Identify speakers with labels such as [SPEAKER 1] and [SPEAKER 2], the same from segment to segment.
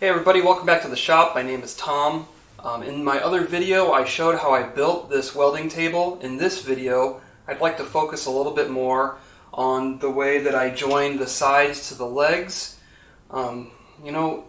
[SPEAKER 1] Hey everybody, welcome back to the shop. My name is Tom. In my other video I showed how I built this welding table. In this video I'd like to focus a little bit more on the way that I joined the sides to the legs. You know,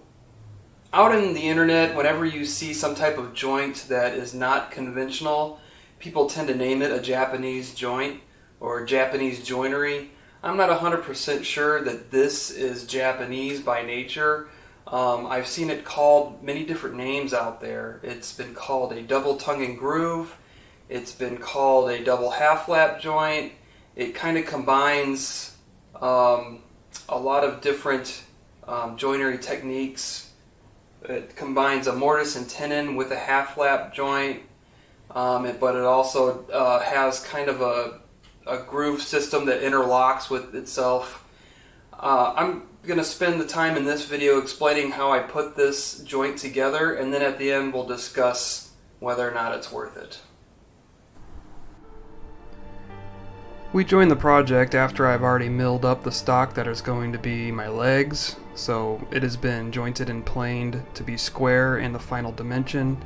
[SPEAKER 1] out in the internet, whenever you see some type of joint that is not conventional, people tend to name it a Japanese joint or Japanese joinery. I'm not 100% sure that this is Japanese by nature. I've seen it called many different names out there. It's been called a double tongue and groove. It's been called a double half lap joint. It kind of combines a lot of different joinery techniques. It combines a mortise and tenon with a half lap joint, but it also has kind of a groove system that interlocks with itself. I'm going to spend the time in this video explaining how I put this joint together, and then at the end we'll discuss whether or not it's worth it. We joined the project after I've already milled up the stock that is going to be my legs, so it has been jointed and planed to be square in the final dimension.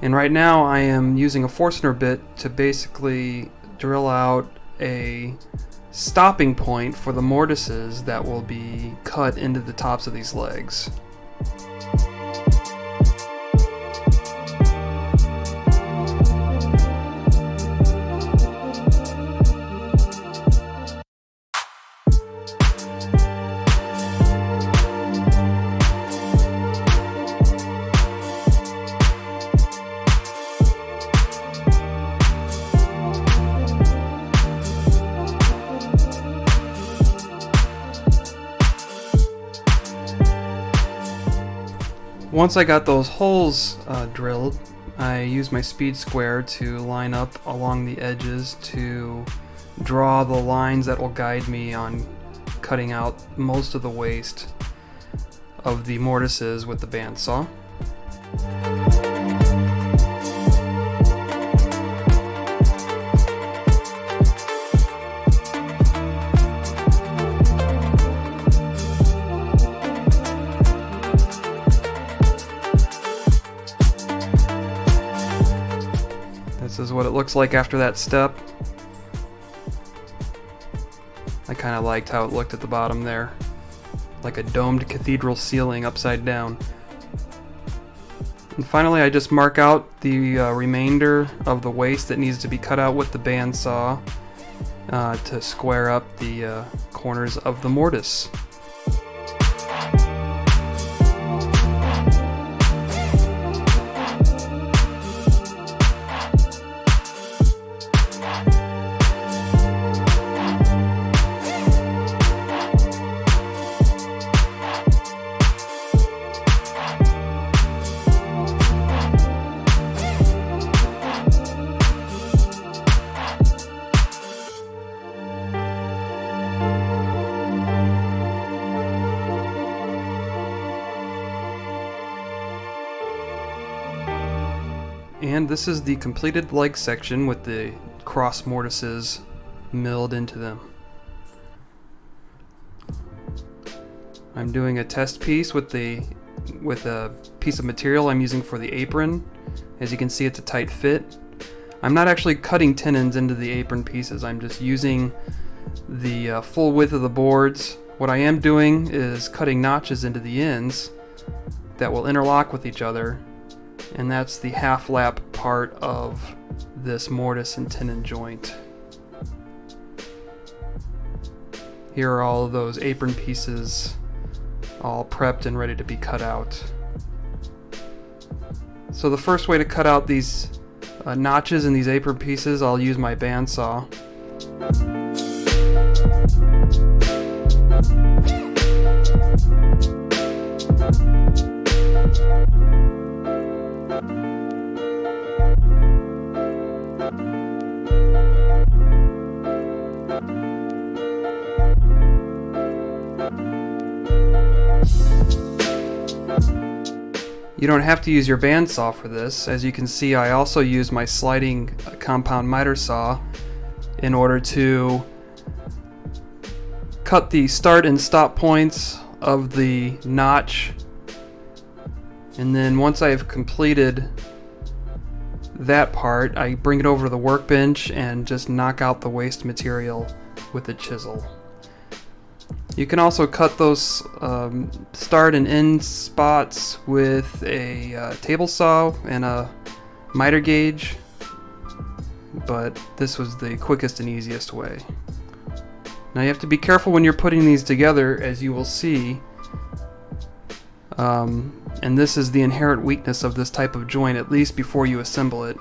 [SPEAKER 1] And right now I am using a Forstner bit to basically drill out a stopping point for the mortises that will be cut into the tops of these legs. Once I got those holes drilled, I used my speed square to line up along the edges to draw the lines that will guide me on cutting out most of the waste of the mortises with the bandsaw. This is what it looks like after that step. I kind of liked how it looked at the bottom there, like a domed cathedral ceiling upside down. And finally I just mark out the remainder of the waste that needs to be cut out with the bandsaw to square up the corners of the mortise. And this is the completed leg section with the cross mortises milled into them. I'm doing a test piece with a piece of material I'm using for the apron. As you can see, it's a tight fit. I'm not actually cutting tenons into the apron pieces. I'm just using the full width of the boards. What I am doing is cutting notches into the ends that will interlock with each other, and that's the half lap part of this mortise and tenon joint. Here are all of those apron pieces all prepped and ready to be cut out. So the first way to cut out these notches in these apron pieces, I'll use my bandsaw. You don't have to use your bandsaw for this. As you can see, I also use my sliding compound miter saw in order to cut the start and stop points of the notch And then once I've completed that part, I bring it over to the workbench and just knock out the waste material with a chisel. You can also cut those start and end spots with a table saw and a miter gauge, but this was the quickest and easiest way. Now you have to be careful when you're putting these together, as you will see, and this is the inherent weakness of this type of joint, at least before you assemble it.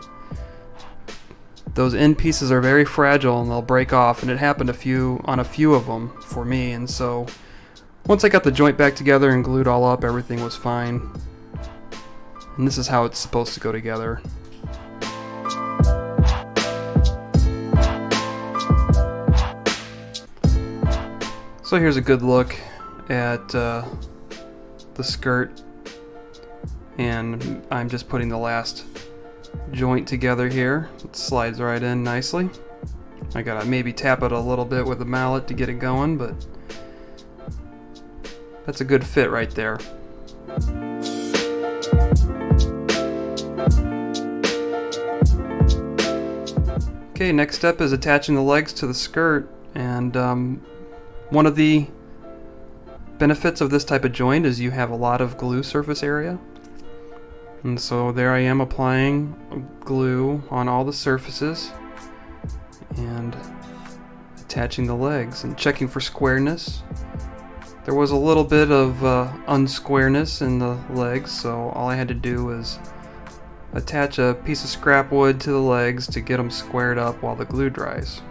[SPEAKER 1] Those end pieces are very fragile and they'll break off, and it happened on a few of them for me, and so once I got the joint back together and glued all up, everything was fine. And this is how it's supposed to go together. So here's a good look at the skirt, and I'm just putting the last joint together here. It slides right in nicely. I gotta maybe tap it a little bit with a mallet to get it going, but that's a good fit right there. Okay, next step is attaching the legs to the skirt, and one of the benefits of this type of joint is you have a lot of glue surface area. And so there I am applying glue on all the surfaces and attaching the legs and checking for squareness. There was a little bit of unsquareness in the legs, so all I had to do was attach a piece of scrap wood to the legs to get them squared up while the glue dries.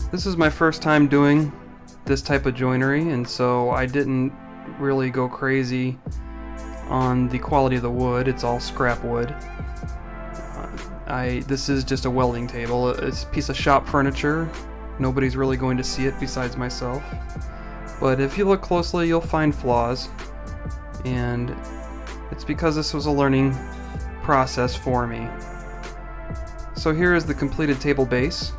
[SPEAKER 1] This is my first time doing this type of joinery, and so I didn't really go crazy on the quality of the wood. It's all scrap wood. This is just a welding table. It's a piece of shop furniture. Nobody's really going to see it besides myself. But if you look closely, you'll find flaws, and it's because this was a learning process for me. So here is the completed table base.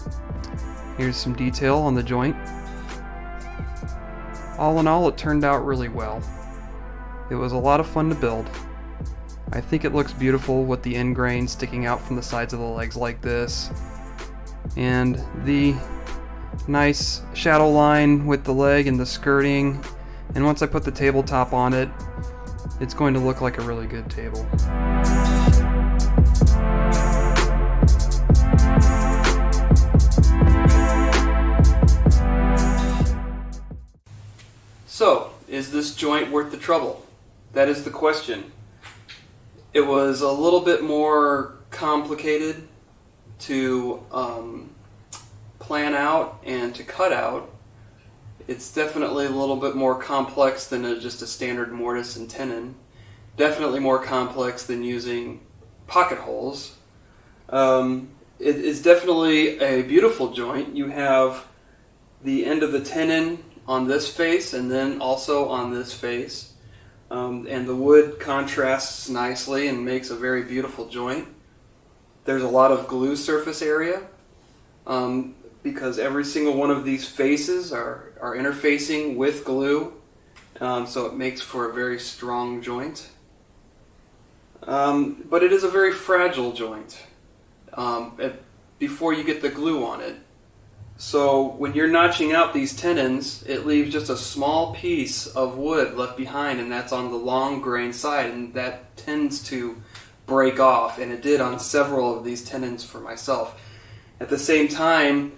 [SPEAKER 1] Here's some detail on the joint. All in all, it turned out really well. It was a lot of fun to build. I think it looks beautiful with the end grain sticking out from the sides of the legs like this, and the nice shadow line with the leg and the skirting. And once I put the tabletop on it, it's going to look like a really good table. So, is this joint worth the trouble? That is the question. It was a little bit more complicated to plan out and to cut out. It's definitely a little bit more complex than just a standard mortise and tenon. Definitely more complex than using pocket holes. It is definitely a beautiful joint. You have the end of the tenon on this face and then also on this face. And the wood contrasts nicely and makes a very beautiful joint. There's a lot of glue surface area because every single one of these faces are interfacing with glue, so it makes for a very strong joint. But it is a very fragile joint before you get the glue on it. So when you're notching out these tenons, it leaves just a small piece of wood left behind, and that's on the long grain side, and that tends to break off, and it did on several of these tenons for myself. At the same time,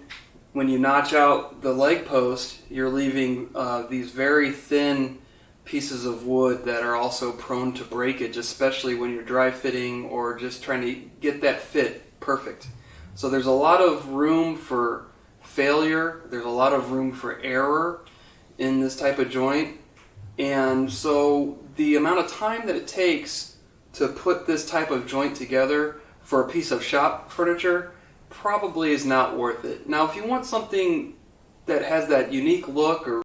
[SPEAKER 1] when you notch out the leg post, you're leaving these very thin pieces of wood that are also prone to breakage, especially when you're dry fitting or just trying to get that fit perfect. So there's a lot of room for failure, there's a lot of room for error in this type of joint, and so the amount of time that it takes to put this type of joint together for a piece of shop furniture probably is not worth it. Now if you want something that has that unique look or